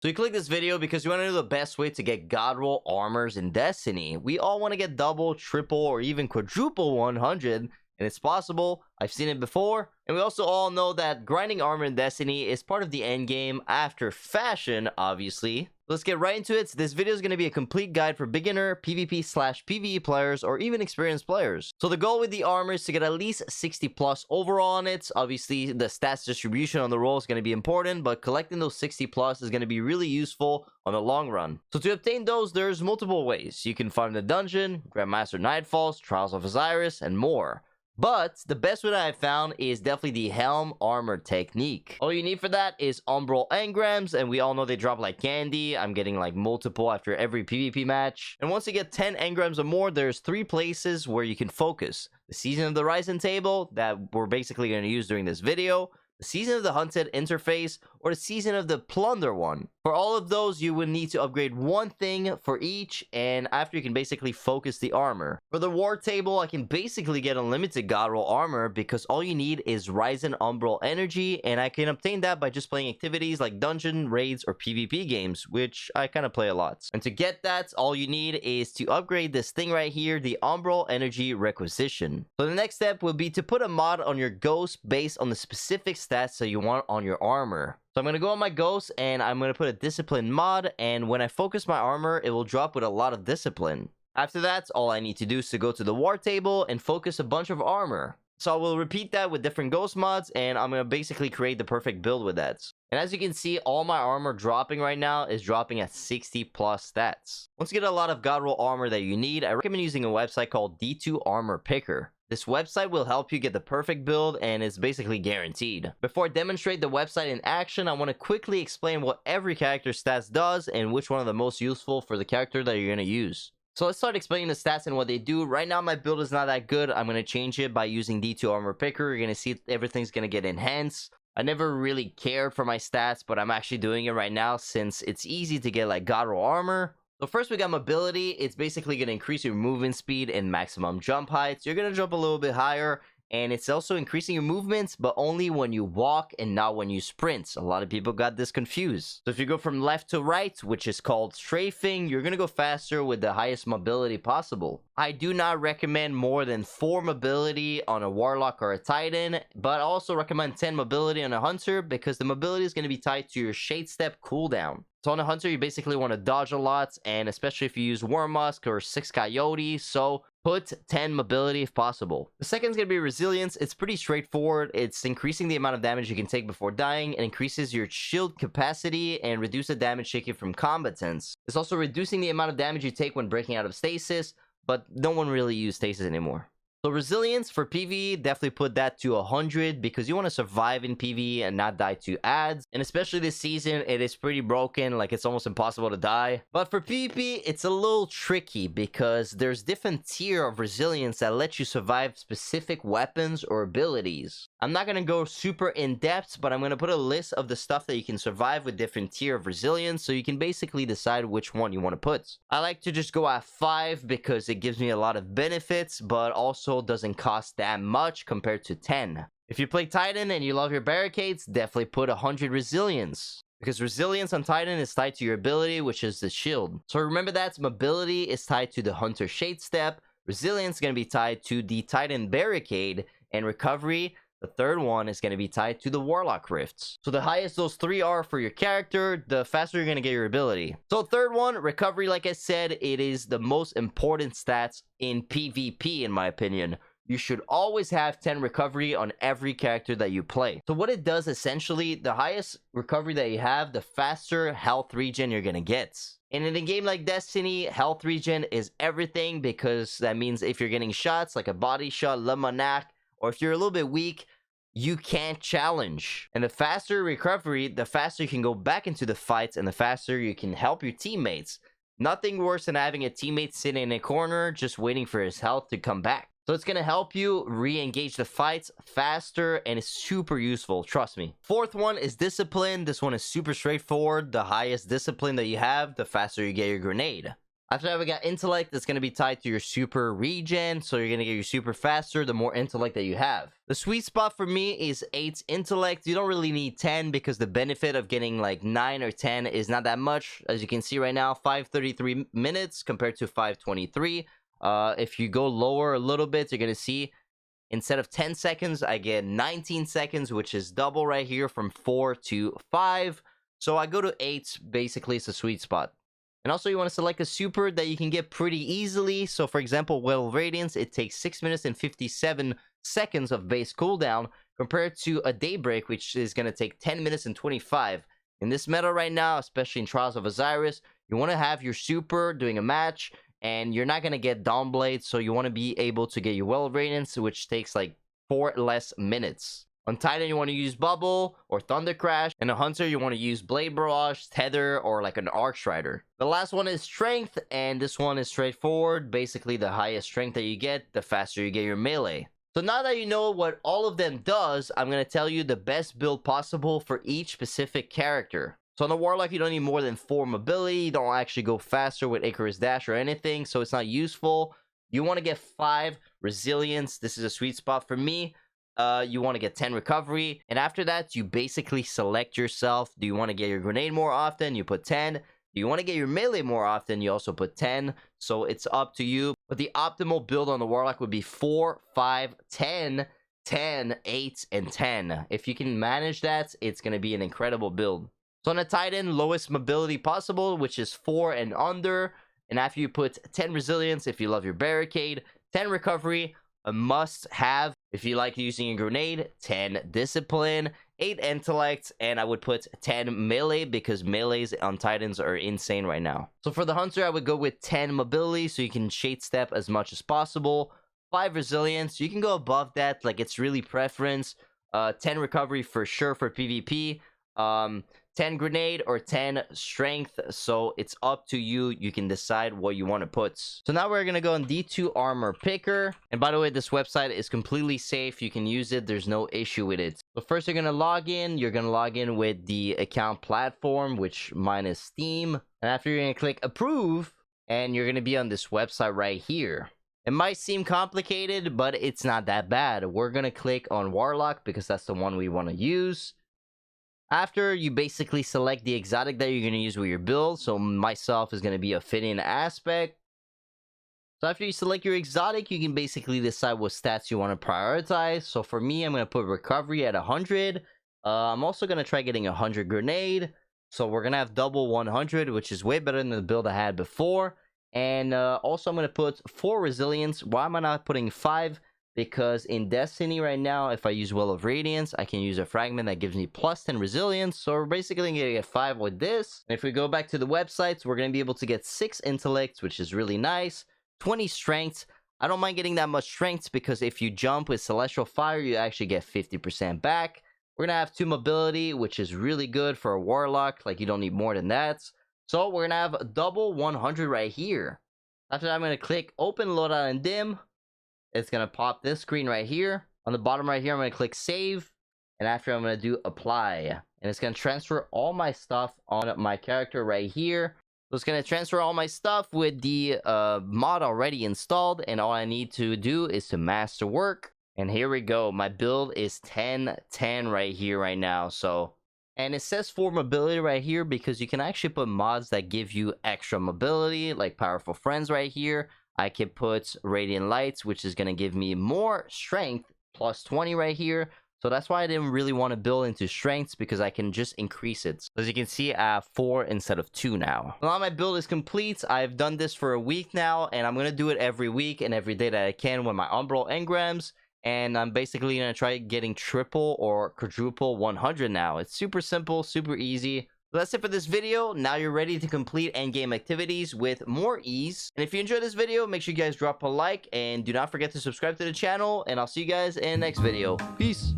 So you click this video because you want to know the best way to get God roll armors in Destiny. We all want to get double, triple, or even quadruple 100, and it's possible. I've seen it before, and we also all know that grinding armor in Destiny is part of the end game after fashion, obviously. Let's get right into it. This video is going to be a complete guide for beginner, PvP/PvE players, or even experienced players. So the goal with the armor is to get at least 60 plus overall on it. Obviously, the stats distribution on the roll is going to be important, but collecting those 60 plus is going to be really useful on the long run. So to obtain those, there's multiple ways. You can farm the dungeon, Grandmaster Nightfalls, Trials of Osiris, and more. But the best one I've found is definitely the Helm Armor technique. All you need for that is Umbral engrams, and we all know they drop like candy. I'm getting like multiple after every PvP match. And once you get 10 engrams or more, there's 3 places where you can focus. The Season of the Rising table that we're basically going to use during this video, the Season of the Hunted interface, or the Season of the Plunder one. For all of those, you would need to upgrade one thing for each, and after you can basically focus the armor. For the War table, I can basically get unlimited God roll armor because all you need is Ryzen Umbral energy, and I can obtain that by just playing activities like dungeon, raids, or PvP games, which I kind of play a lot. And to get that, all you need is to upgrade this thing right here, the Umbral energy requisition. So the next step will be to put a mod on your ghost based on the specific stats that you want on your armor. So I'm going to go on my ghost and I'm going to put a discipline mod, and when I focus my armor, it will drop with a lot of discipline. After that, all I need to do is to go to the war table and focus a bunch of armor. So I will repeat that with different ghost mods, and I'm going to basically create the perfect build with that. And as you can see, all my armor dropping right now is dropping at 60 plus stats. Once you get a lot of God roll armor that you need, I recommend using a website called D2 Armor Picker. This website will help you get the perfect build, and it's basically guaranteed. Before I demonstrate the website in action, I want to quickly explain what every character's stats does and which one are the most useful for the character that you're going to use. So let's start explaining the stats and what they do. Right now, my build is not that good. I'm going to change it by using D2 Armor Picker. You're going to see everything's going to get enhanced. I never really cared for my stats, but I'm actually doing it right now since it's easy to get like God roll armor. So first we got mobility. It's basically going to increase your movement speed and maximum jump heights. You're going to jump a little bit higher, and it's also increasing your movements, but only when you walk and not when you sprint. A lot of people got this confused. So if you go from left to right, which is called strafing, you're going to go faster with the highest mobility possible. I do not recommend more than 4 mobility on a warlock or a titan, but I also recommend 10 mobility on a hunter because the mobility is going to be tied to your shade step cooldown. So on a hunter, you basically want to dodge a lot, and especially if you use Worm Musk or 6 Coyote, so put 10 mobility if possible. The second is going to be resilience. It's pretty straightforward. It's increasing the amount of damage you can take before dying, and increases your shield capacity and reduce the damage taken from combatants. It's also reducing the amount of damage you take when breaking out of stasis, but no one really uses stasis anymore. So resilience for PvE, definitely put that to 100 because you want to survive in PvE and not die to ads. And especially this season, it is pretty broken, like it's almost impossible to die. But for PvP, it's a little tricky because there's different tier of resilience that let you survive specific weapons or abilities. I'm not going to go super in depth, but I'm going to put a list of the stuff that you can survive with different tier of resilience, so you can basically decide which one you want to put. I like to just go at 5 because it gives me a lot of benefits, but also doesn't cost that much compared to 10. If you play Titan and you love your barricades, definitely put 100 resilience, because resilience on Titan is tied to your ability, which is the shield. So remember that mobility is tied to the hunter shade step, resilience is going to be tied to the Titan barricade, and recovery, the third one, is going to be tied to the Warlock Rifts. So the highest those 3 are for your character, the faster you're going to get your ability. So third one, recovery, like I said, it is the most important stats in PvP in my opinion. You should always have 10 recovery on every character that you play. So what it does essentially, the highest recovery that you have, the faster health regen you're going to get. And in a game like Destiny, health regen is everything, because that means if you're getting shots like a body shot, Le Monarch, or if you're a little bit weak, you can't challenge. And the faster recovery, the faster you can go back into the fights, and the faster you can help your teammates. Nothing worse than having a teammate sitting in a corner just waiting for his health to come back. So it's going to help you re-engage the fights faster, and it's super useful, trust me. Fourth one is discipline. This one is super straightforward. The highest discipline that you have, the faster you get your grenade. After that, we got intellect. That's going to be tied to your super regen. So you're going to get your super faster the more intellect that you have. The sweet spot for me is 8 intellect. You don't really need 10 because the benefit of getting like 9 or 10 is not that much. As you can see right now, 5:33 minutes compared to 5:23. If you go lower a little bit, you're going to see instead of 10 seconds, I get 19 seconds, which is double right here from 4 to 5. So I go to 8. Basically, it's a sweet spot. And also, you want to select a super that you can get pretty easily. So, for example, Well of Radiance, it takes 6 minutes and 57 seconds of base cooldown compared to a Daybreak, which is going to take 10 minutes and 25. In this meta right now, especially in Trials of Osiris, you want to have your super doing a match, and you're not going to get Dawnblade, so you want to be able to get your Well of Radiance, which takes like 4 less minutes. On Titan, you want to use Bubble or Thunder Crash. And a Hunter, you want to use Blade Barrage, Tether, or like an Archrider. The last one is Strength, and this one is straightforward. Basically, the highest strength that you get, the faster you get your melee. So now that you know what all of them does, I'm going to tell you the best build possible for each specific character. So on the Warlock, you don't need more than 4 mobility. You don't actually go faster with Icarus Dash or anything, so it's not useful. You want to get 5 Resilience. This is a sweet spot for me. You want to get 10 recovery, and after that you basically select yourself. Do you want to get your grenade more often? You put 10. Do you want to get your melee more often? You also put 10. So it's up to you, but the optimal build on the Warlock would be 4, 5, 10, 10, 8, and 10. If you can manage that, it's going to be an incredible build. So on a Titan, lowest mobility possible, which is 4 and under, and after you put 10 resilience if you love your barricade, 10 recovery, a must have if you like using a grenade, 10 discipline, 8 intellect, and I would put 10 melee because melees on Titans are insane right now. So for the Hunter, I would go with 10 mobility so you can shade step as much as possible, 5 resilience. You can go above that, like it's really preference. 10 recovery for sure for PvP. 10 grenade or 10 strength, so it's up to you. You can decide what you want to put. So now we're gonna go on D2 armor picker, and by the way, this website is completely safe. You can use it, there's no issue with it. So first you're gonna log in. You're gonna log in with the account platform, which mine is Steam, and after you're gonna click approve, and you're gonna be on this website right here. It might seem complicated, but it's not that bad. We're gonna click on Warlock because that's the one we want to use. After, you basically select the exotic that you're going to use with your build. So myself is going to be a Fitting Aspect. So after you select your exotic, you can basically decide what stats you want to prioritize. So for me, I'm going to put recovery at 100. I'm also going to try getting 100 grenade. So we're going to have double 100, which is way better than the build I had before. And also I'm going to put 4 resilience. Why am I not putting 5? Because in Destiny right now, if I use Well of Radiance, I can use a fragment that gives me plus 10 resilience. So we're basically going to get 5 with this. And if we go back to the websites, we're going to be able to get 6 intellects, which is really nice. 20 strength. I don't mind getting that much strength because if you jump with Celestial Fire, you actually get 50% back. We're going to have 2 mobility, which is really good for a Warlock. Like, you don't need more than that. So we're going to have a double 100 right here. After that, I'm going to click Open Loadout and Dim. It's going to pop this screen right here. On the bottom right here, I'm going to click Save. And after, I'm going to do Apply. And it's going to transfer all my stuff on my character right here. So it's going to transfer all my stuff with the mod already installed. And all I need to do is to master work. And here we go. My build is 10-10 right here right now. So, and it says 4 mobility right here because you can actually put mods that give you extra mobility, like Powerful Friends right here. I can put Radiant Lights, which is going to give me more strength, plus 20 right here. So that's why I didn't really want to build into strengths, because I can just increase it. So as you can see, I have 4 instead of 2 now. Now my build is complete. I've done this for a week now, and I'm going to do it every week and every day that I can with my Umbral engrams. And I'm basically going to try getting triple or quadruple 100 now. It's super simple, super easy. So that's it for this video. Now you're ready to complete endgame activities with more ease. And if you enjoyed this video, make sure you guys drop a like and do not forget to subscribe to the channel. And I'll see you guys in the next video. Peace.